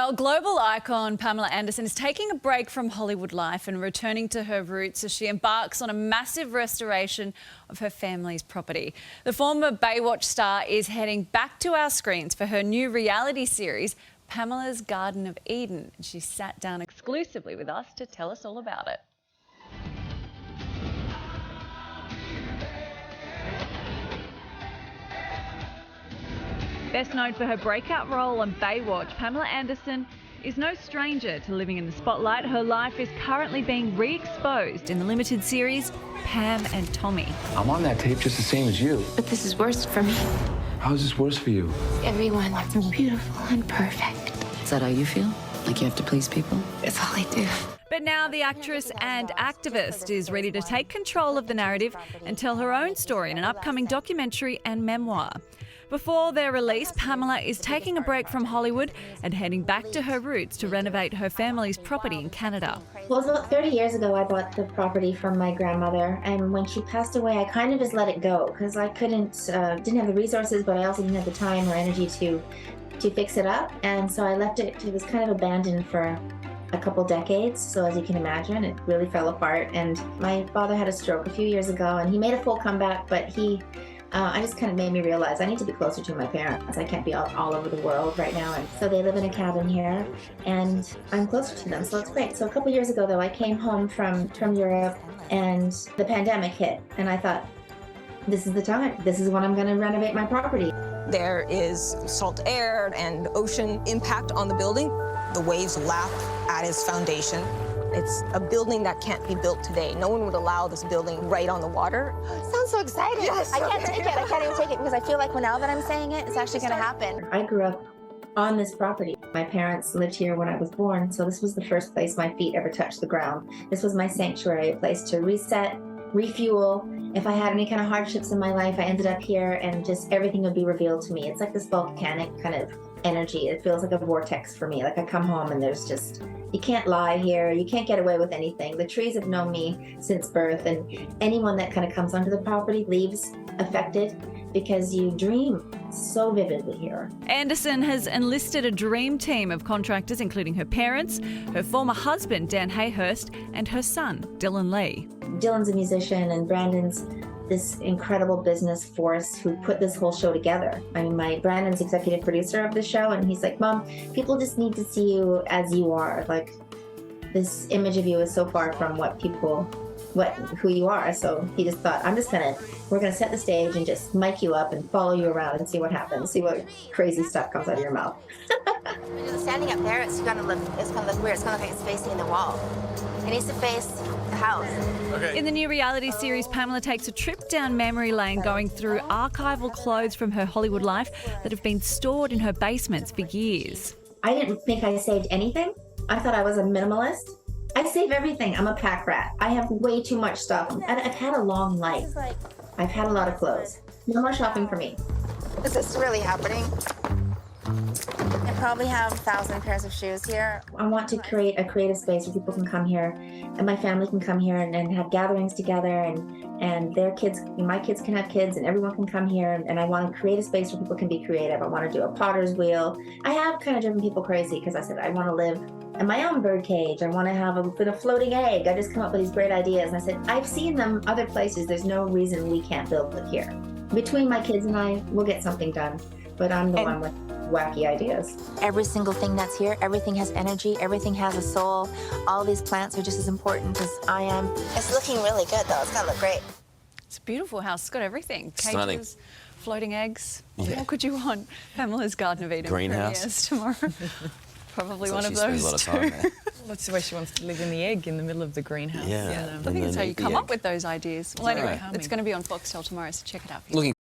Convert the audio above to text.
Well, global icon Pamela Anderson is taking a break from Hollywood life and returning to her roots as she embarks on a massive restoration of her family's property. The former Baywatch star is heading back to our screens for her new reality series, Pamela's Garden of Eden. She sat down exclusively with us to tell us all about it. Best known for her breakout role on Baywatch, Pamela Anderson is no stranger to living in the spotlight. Her life is currently being re-exposed in the limited series Pam and Tommy. I'm on that tape just the same as you. But this is worse for me. How is this worse for you? Everyone wants me beautiful and perfect. Is that how you feel? Like you have to please people? That's all I do. But now the actress and activist is ready to take control of the narrative and tell her own story in an upcoming documentary and memoir. Before their release, Pamela is taking a break from Hollywood and heading back to her roots to renovate her family's property in Canada. Well, it was about 30 years ago I bought the property from my grandmother, and when she passed away I kind of just let it go because I didn't have the resources, but I also didn't have the time or energy to fix it up, and so I left it. It was kind of abandoned for a couple decades, so as you can imagine it really fell apart. And my father had a stroke a few years ago and he made a full comeback, but I just kind of made me realize I need to be closer to my parents. I can't be all over the world right now. And so they live in a cabin here and I'm closer to them, so it's great. So a couple years ago though, I came home from Europe and the pandemic hit, and I thought, this is the time. This is when I'm going to renovate my property. There is salt air and ocean impact on the building. The waves lap at its foundation. It's a building that can't be built today. No one would allow this building right on the water. Sounds so exciting. Yes. I can't take it. I can't even take it because I feel like now that I'm saying it, it's actually going to happen. I grew up on this property. My parents lived here when I was born, so this was the first place my feet ever touched the ground. This was my sanctuary, a place to reset, refuel. If I had any kind of hardships in my life, I ended up here and just everything would be revealed to me. It's like this volcanic kind of energy. It feels like a vortex for me. Like I come home and there's just, you can't lie here. You can't get away with anything. The trees have known me since birth, and anyone that kind of comes onto the property leaves affected because you dream so vividly here. Anderson has enlisted a dream team of contractors, including her parents, her former husband, Dan Hayhurst, and her son, Dylan Lee. Dylan's a musician and Brandon's this incredible business force who put this whole show together. I mean, Brandon's executive producer of the show, and he's like, Mom, people just need to see you as you are. Like, this image of you is so far from who you are. So he just thought, we're gonna set the stage and just mic you up and follow you around and see what happens, see what crazy stuff comes out of your mouth. When you're standing up there, it's gonna look weird. It's gonna look like it's facing the wall. It needs to face the house. In the new reality series, Pamela takes a trip down memory lane, going through archival clothes from her Hollywood life that have been stored in her basements for years. I didn't think I saved anything. I thought I was a minimalist. I save everything. I'm a pack rat. I have way too much stuff. And I've had a long life. I've had a lot of clothes. No more shopping for me. Is this really happening? I probably have 1,000 pairs of shoes here. I want to create a creative space where people can come here and my family can come here and have gatherings together, and their kids, my kids can have kids, and everyone can come here, and I want to create a space where people can be creative. I want to do a potter's wheel. I have kind of driven people crazy because I said I want to live in my own bird cage. I want to have a floating egg. I just come up with these great ideas, and I said I've seen them other places. There's no reason we can't build it here. Between my kids and I, we'll get something done, but I'm the one with wacky ideas. Every single thing that's here, everything has energy, everything has a soul. All these plants are just as important as I am. It's looking really good though. It's gonna look great. It's a beautiful house. It's got everything. Stunning. Cages, floating eggs. Yeah. What could you want? Pamela's Garden of Eden Greenhouse. premieres tomorrow. Probably So one of she spends those a lot of time there. That's the way she wants to live, in the egg in the middle of the greenhouse. Yeah. I think that's how you come up with those ideas. Well, anyway, Right. it's going to be on Foxtel tomorrow, so check it out. Looking